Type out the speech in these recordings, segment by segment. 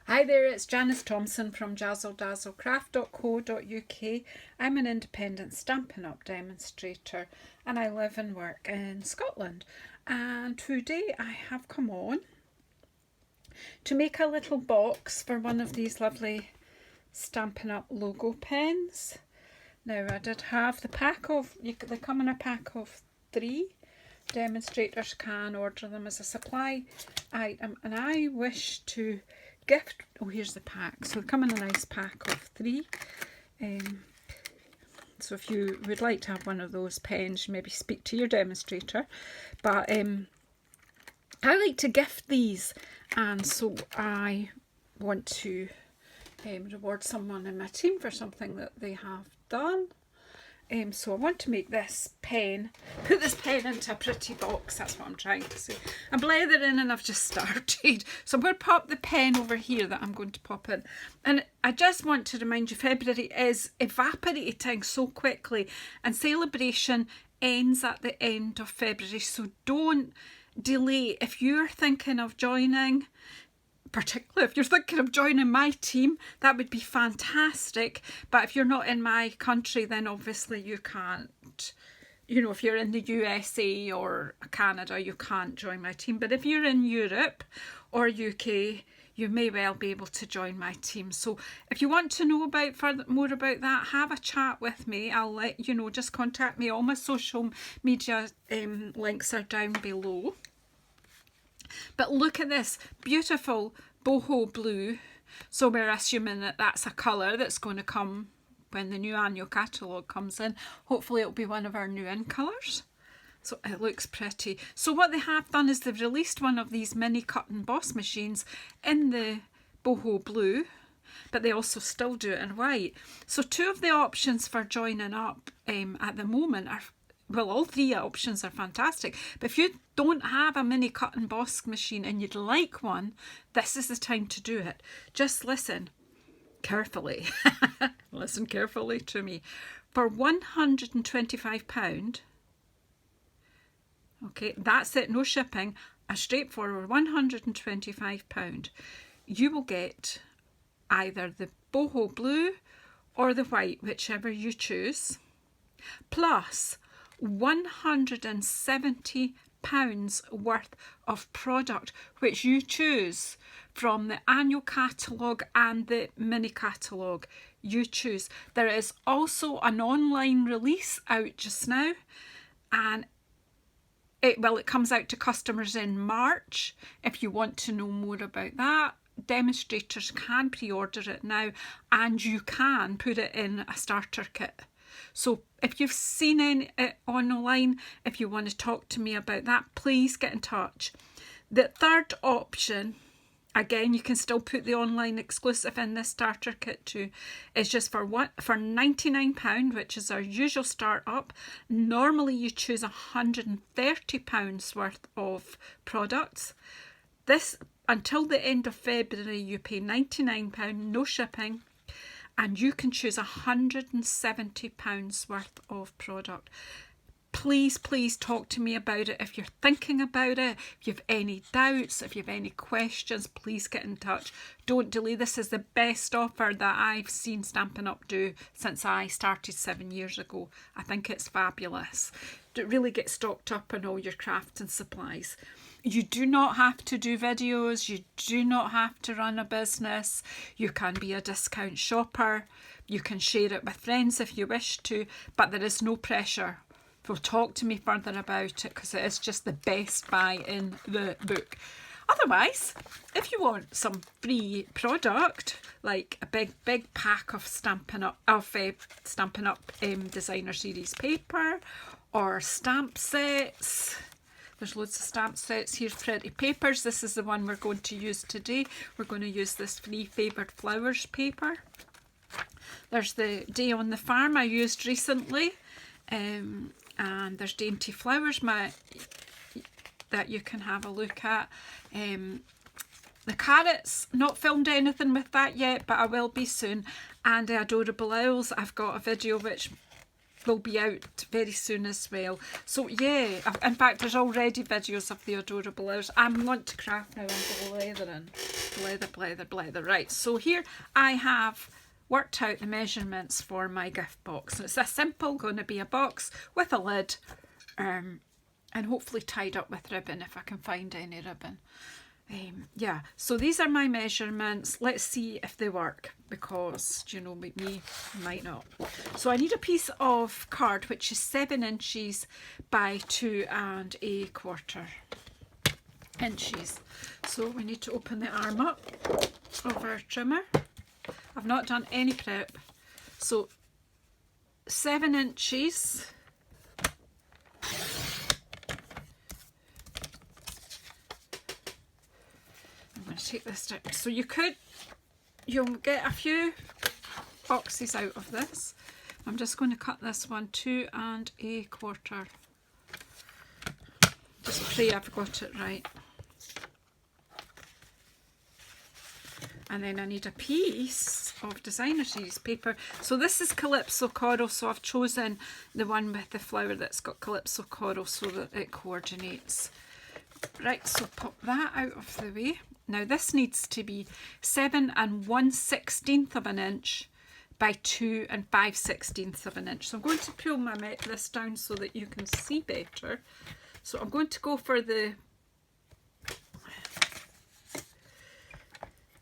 Hi there, it's Janice Thompson from JazzleDazzleCraft.co.uk. I'm an independent Stampin' Up! Demonstrator and I live and work in Scotland. And today I have come on to make a little box for one of these lovely Stampin' Up! Logo pens. Now I did have the pack of, they come in a pack of 3. Demonstrators can order them as a supply item, and I wish to gift, oh here's the pack, so they come in a nice pack of 3. So if you would like to have one of those pens, maybe speak to your demonstrator, but I like to gift these, and so I want to reward someone in my team for something that they have done. So I want to make this pen, put this pen into a pretty box, that's what I'm trying to say. I'm blethering and I've just started. So I'm going to pop the pen over here that I'm going to pop in. And I just want to remind you, February is evaporating so quickly and Sale-A-Bration ends at the end of February. So don't delay. If you're thinking of joining, particularly if you're thinking of joining my team, that would be fantastic. But if you're not in my country, then obviously you can't. You know, if you're in the USA or Canada, you can't join my team. But if you're in Europe or UK, you may well be able to join my team. So if you want to know more about that, have a chat with me. I'll let you know. Just contact me. All my social media links are down below. But look at this beautiful boho blue. So we're assuming that that's a colour that's going to come when the new annual catalogue comes in. Hopefully it'll be one of our new in colours. So it looks pretty. So what they have done is they've released one of these mini cut and emboss machines in the boho blue, but they also still do it in white. So 2 of the options for joining up at the moment are, well, all 3 options are fantastic. But if you don't have a mini cut and emboss machine and you'd like one, this is the time to do it. Just listen carefully. Listen carefully to me. For £125, okay, that's it, no shipping, a straightforward £125, you will get either the boho blue or the white, whichever you choose, plus £170 worth of product which you choose from the annual catalogue and the mini catalogue. You choose. There is also an online release out just now, and it comes out to customers in March. If you want to know more about that, demonstrators can pre-order it now, and you can put it in a starter kit. So if you've seen it online, if you want to talk to me about that, please get in touch. The third option, again, you can still put the online exclusive in this starter kit too, is just for £99, which is our usual start up. Normally you choose £130 worth of products. This, until the end of February, you pay £99, no shipping. And you can choose £170 worth of product. Please, please talk to me about it. If you're thinking about it, if you have any doubts, if you have any questions, please get in touch. Don't delay. This is the best offer that I've seen Stampin' Up! Do since I started 7 years ago. I think it's fabulous. Really get stocked up on all your crafts and supplies. You do not have to do videos, you do not have to run a business, you can be a discount shopper, you can share it with friends if you wish to, but there is no pressure. So talk to me further about it because it is just the best buy in the book. Otherwise, if you want some free product, like a big pack of Stampin' Up! Designer Series paper, or stamp sets. There's loads of stamp sets. Here's pretty papers. This is the one we're going to use today. We're going to use this free Favored Flowers paper. There's the Day on the Farm I used recently. And there's Dainty Flowers that you can have a look at. The carrots, not filmed anything with that yet, but I will be soon. And the Adorable Owls, I've got a video which will be out very soon as well. So yeah, in fact there's already videos of the Adorable Owls. I want to craft now, I'm leathering. blether, blether, blether. Right, so here I have worked out the measurements for my gift box. It's a simple, going to be a box with a lid, and hopefully tied up with ribbon if I can find any ribbon. Yeah, so these are my measurements. Let's see if they work, because you know, me might not. So I need a piece of card which is 7 inches by 2 1/4 inches. So we need to open the arm up of our trimmer. I've not done any prep. So 7 inches. Take this down. So you'll get a few boxes out of this. I'm just going to cut this one 2 1/4. Just pray I've got it right. And then I need a piece of designer series paper. So this is Calypso Coral, so I've chosen the one with the flower that's got Calypso Coral so that it coordinates. Right, so pop that out of the way. Now this needs to be 7 1/16 of an inch by 2 5/16 of an inch. So I'm going to pull this down so that you can see better. So I'm going to go for the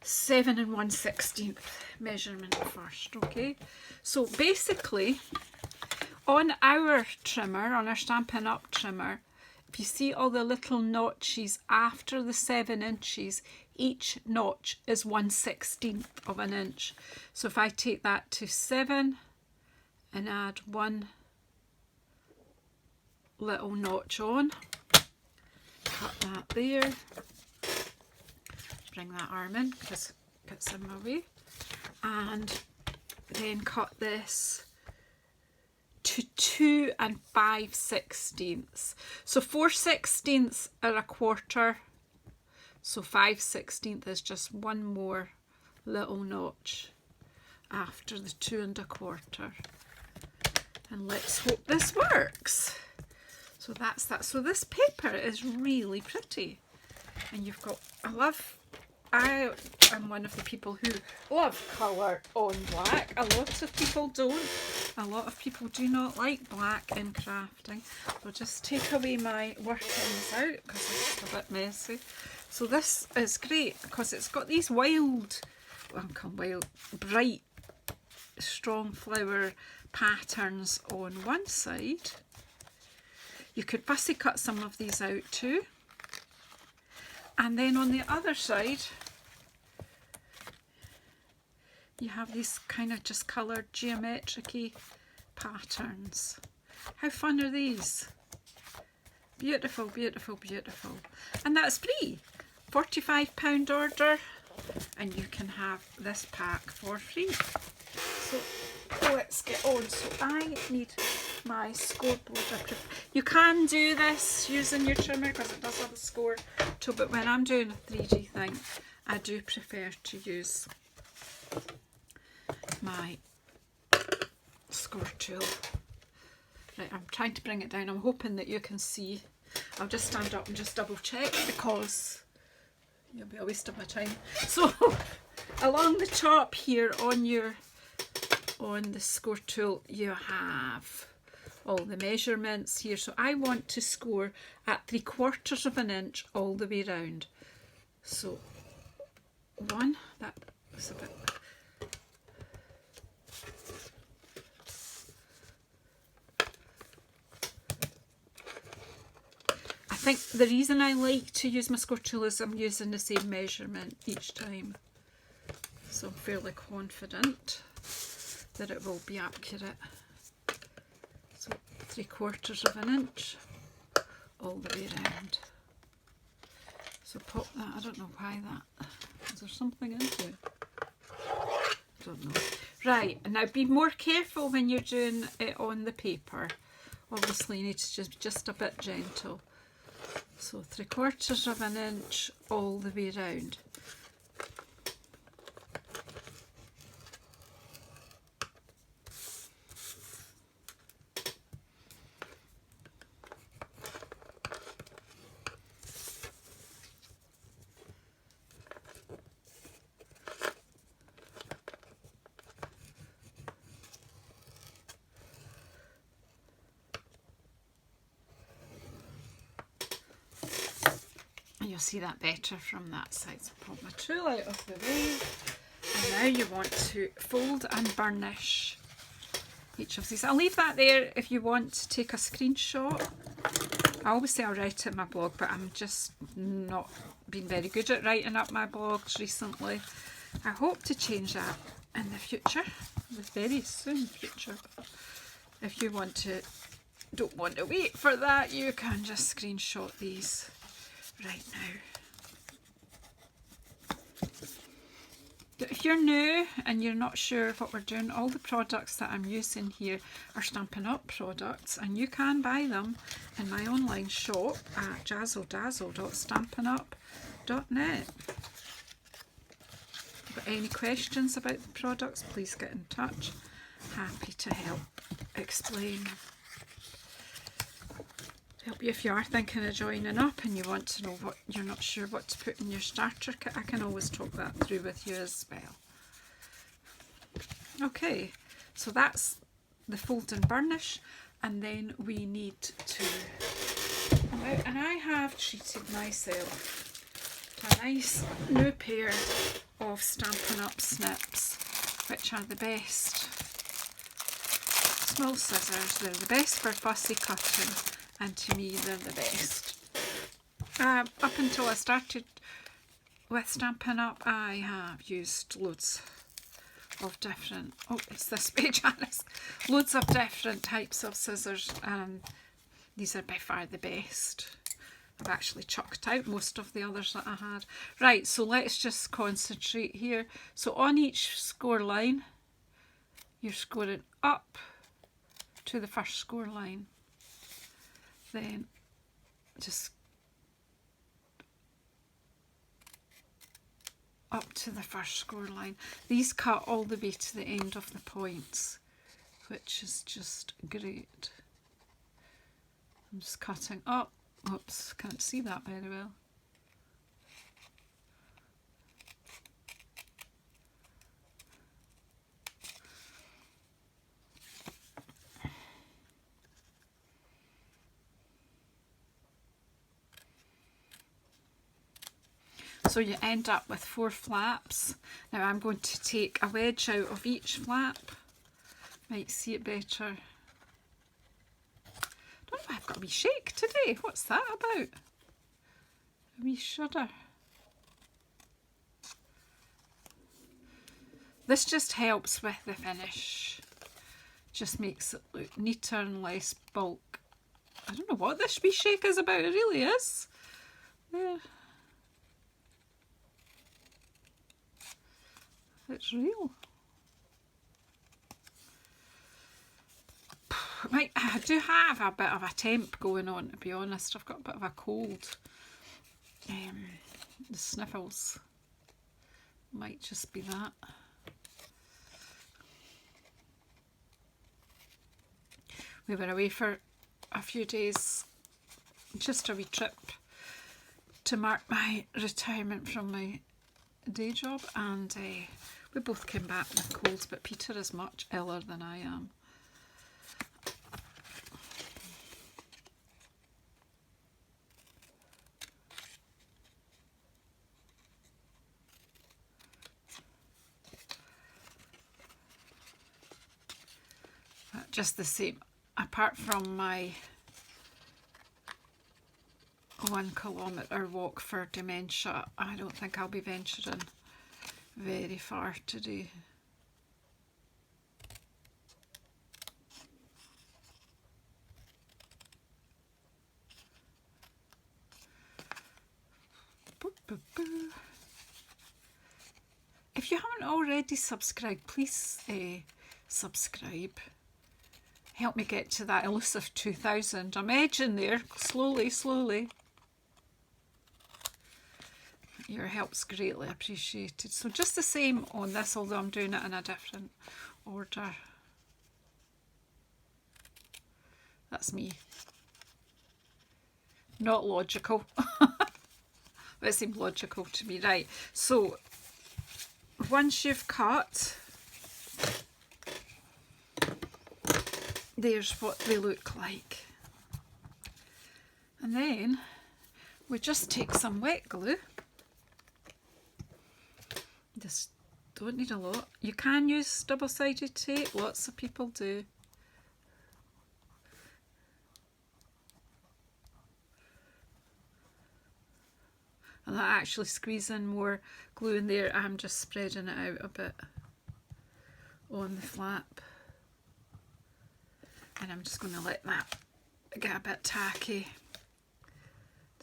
7 1/16 measurement first, okay? So basically, on our trimmer, on our Stampin' Up trimmer, if you see all the little notches after the 7 inches, each notch is 1/16 of an inch. So if I take that to 7 and add one little notch on, cut that there, bring that arm in because it gets in my way, and then cut this to 2 5/16. So 4/16 are 1/4. So 5/16 is just one more little notch after the 2 1/4. And let's hope this works. So that's that. So this paper is really pretty. And you've got, I am one of the people who love colour on black. A lot of people don't. A lot of people do not like black in crafting. I'll just take away my workings out because it's a bit messy. So this is great because it's got these wild, bright, strong flower patterns on one side. You could fussy cut some of these out too. And then on the other side, you have these kind of just coloured geometric-y patterns. How fun are these? Beautiful, beautiful, beautiful. And that's free. £45 order, and you can have this pack for free. So let's get on. So I need my scoreboard. You can do this using your trimmer because it does have a score tool, but when I'm doing a 3D thing, I do prefer to use my score tool. Right, I'm trying to bring it down. I'm hoping that you can see. I'll just stand up and just double check because you'll be a waste of my time. So along the top here on the score tool, you have all the measurements here. So I want to score at 3/4 of an inch all the way round. So one, that was a bit. I think the reason I like to use my score tool is I'm using the same measurement each time. So I'm fairly confident that it will be accurate. So 3/4 of an inch all the way around. So pop that. I don't know why that. Is there something in here? I don't know. Right, and now be more careful when you're doing it on the paper. Obviously you need to just a bit gentle. So 3/4 of an inch all the way round. you'll see that better from that side. So put my tool out of the way, and now you want to fold and burnish each of these. I'll leave that there if you want to take a screenshot. I always say I'll write it in my blog, but I'm just not been very good at writing up my blogs recently. I hope to change that in the future, the very soon future. If you don't want to wait for that, you can just screenshot these right now. But if you're new and you're not sure what we're doing, all the products that I'm using here are Stampin' Up products, and you can buy them in my online shop at JazzleDazzle.stampinup.net. If you've got any questions about the products, please get in touch. Happy to help explain. Help you if you are thinking of joining up and you want to know what you're not sure what to put in your starter kit. I can always talk that through with you as well. Okay, so that's the fold and burnish, and then we need to come out, and I have treated myself to a nice new pair of Stampin' Up snips, which are the best. Small scissors, they're the best for fussy cutting. And to me, they're the best. Up until I started with Stampin' Up, I have used loads of different, oh, it's this way, Janice, loads of different types of scissors, and these are by far the best. I've actually chucked out most of the others that I had. Right, so let's just concentrate here. So on each score line, you're scoring up to the first score line. Then just up to the first score line. These cut all the way to the end of the points, which is just great. I'm just cutting up. Oops, can't see that very well. So you end up with 4 flaps. Now I'm going to take a wedge out of each flap. Might see it better. I don't know if I've got a wee shake today. What's that about? A wee shudder. This just helps with the finish. Just makes it look neater and less bulk. I don't know what this wee shake is about. It really is. There. It's real. I do have a bit of a temp going on, to be honest. I've got a bit of a cold. The sniffles might just be that. We were away for a few days, just a wee trip to mark my retirement from my day job, and we both came back with colds, but Peter is much iller than I am. But just the same, apart from my 1 kilometre walk for dementia, I don't think I'll be venturing very far today. If you haven't already subscribed, please subscribe. Help me get to that elusive 2,000. I'm edging there, slowly, slowly. Your help's greatly appreciated. So just the same on this, although I'm doing it in a different order. That's me. Not logical. But it seemed logical to me. Right, so once you've cut, there's what they look like. And then we just take some wet glue. Just don't need a lot. You can use double-sided tape, lots of people do. And that actually squeeze in more glue in there. I'm just spreading it out a bit on the flap. And I'm just going to let that get a bit tacky.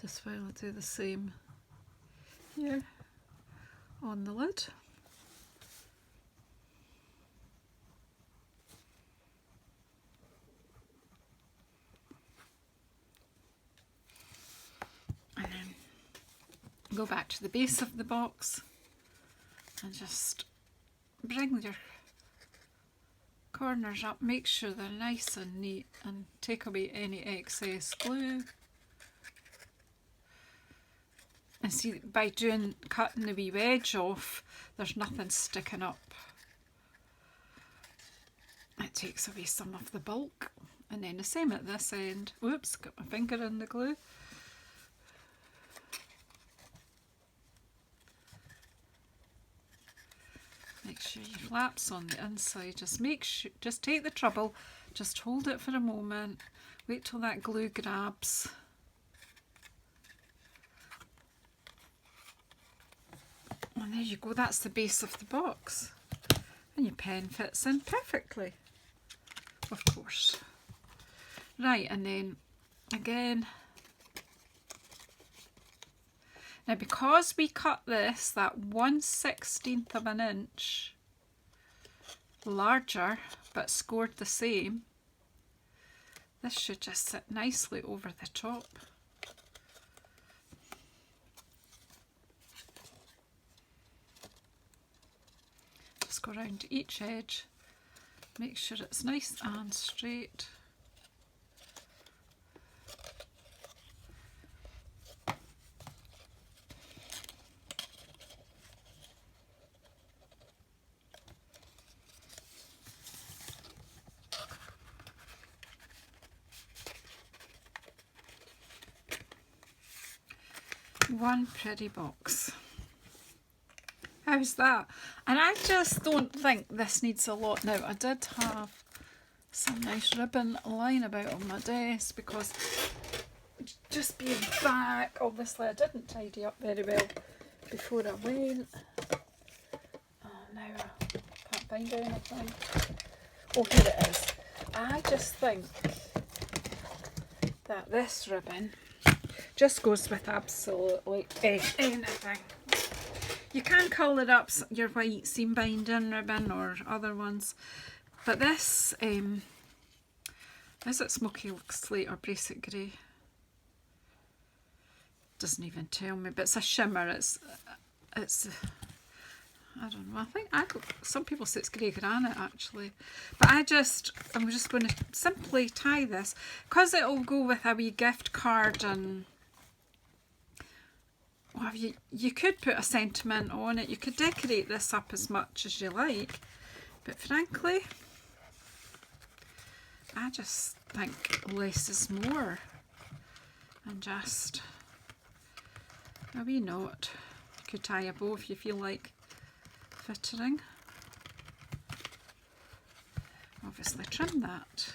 Just while I do the same here on the lid. And then go back to the base of the box and just bring your corners up, make sure they're nice and neat, and take away any excess glue. And see, by cutting the wee wedge off, there's nothing sticking up. It takes away some of the bulk. And then the same at this end. Whoops, got my finger in the glue. Make sure your flap's on the inside. Just take the trouble, just hold it for a moment, wait till that glue grabs. And there you go, that's the base of the box. And your pen fits in perfectly, of course. Right, and then again, now because we cut this that 1/16 of an inch larger but scored the same, this should just sit nicely over the top. Just go around each edge, make sure it's nice and straight. One pretty box. How's that? And I just don't think this needs a lot. Now, I did have some nice ribbon lying about on my desk because just being back, obviously I didn't tidy up very well before I went. Oh, now I can't find anything. Oh, here it is. I just think that this ribbon just goes with absolutely anything. You can colour up your white seam binding ribbon or other ones, but this, is it smoky slate or bracelet grey? Doesn't even tell me, but it's a shimmer. It's I don't know, I think some people say it's grey granite actually, but I'm just going to simply tie this because it'll go with a wee gift card. And well, you could put a sentiment on it, you could decorate this up as much as you like, but frankly I just think less is more. And just a wee knot. You could tie a bow if you feel like fittering. Obviously trim that.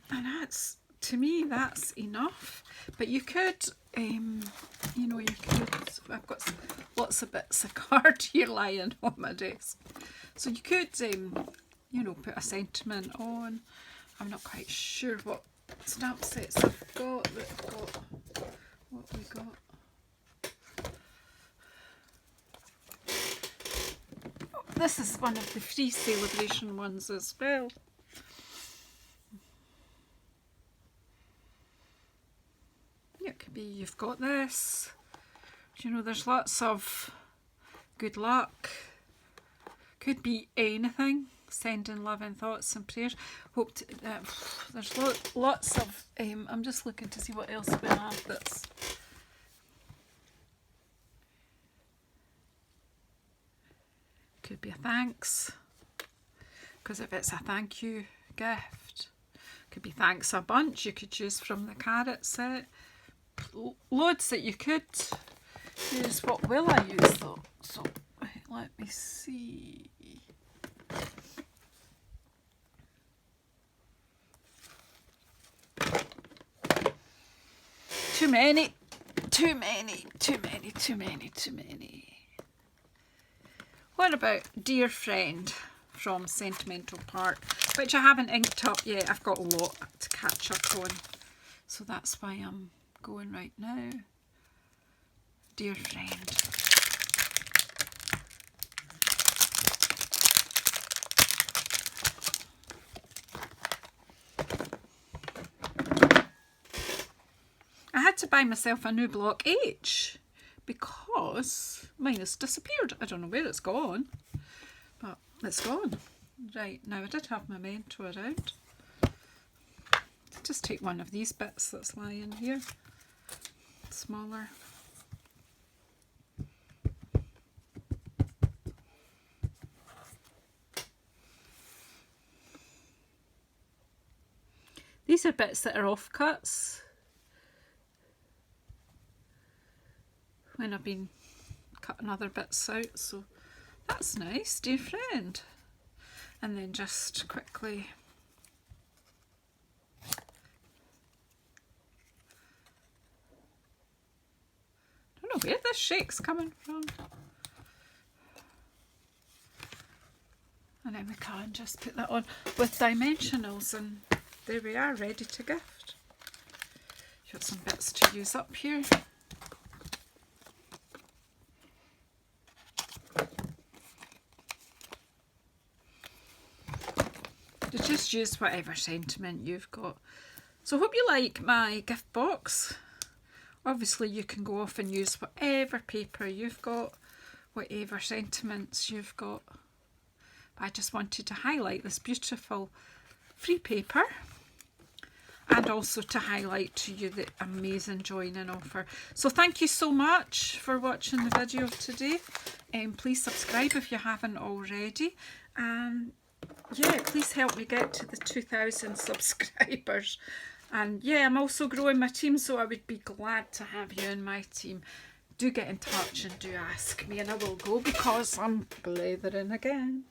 And that's, to me, that's enough. But you could, you know, I've got lots of bits of card here lying on my desk. So you could, you know, put a sentiment on. I'm not quite sure what stamp sets I've got that have got what we got. Oh, this is one of the free Sale-A-Bration ones as well. It could be you've got this, you know, there's lots of good luck, could be anything, sending love and thoughts and prayers. Hope to, there's lots of, I'm just looking to see what else we have that's, could be a thanks, because if it's a thank you gift, could be thanks a bunch. You could choose from the carrot set. Loads that you could use. What will I use though? So let me see. Too many. What about Dear Friend from Sentimental Part, which I haven't inked up yet. I've got a lot to catch up on, so that's why I'm going right now. Dear Friend. I had to buy myself a new block H because mine has disappeared. I don't know where it's gone, but it's gone. Right, now I did have my Memento around. Just take one of these bits that's lying here, smaller. These are bits that are offcuts when I've been cutting other bits out, so that's nice. Dear Friend. And then just quickly I don't know where this shake's coming from. And then we can just put that on with dimensionals, and there we are, ready to gift. Got some bits to use up here. Just use whatever sentiment you've got. So I hope you like my gift box. Obviously you can go off and use whatever paper you've got, whatever sentiments you've got. But I just wanted to highlight this beautiful free paper, and also to highlight to you the amazing joining offer. So thank you so much for watching the video of today, and please subscribe if you haven't already. Yeah, please help me get to the 2,000 subscribers. And yeah, I'm also growing my team, so I would be glad to have you in my team. Do get in touch and do ask me, and I will go because I'm blethering again.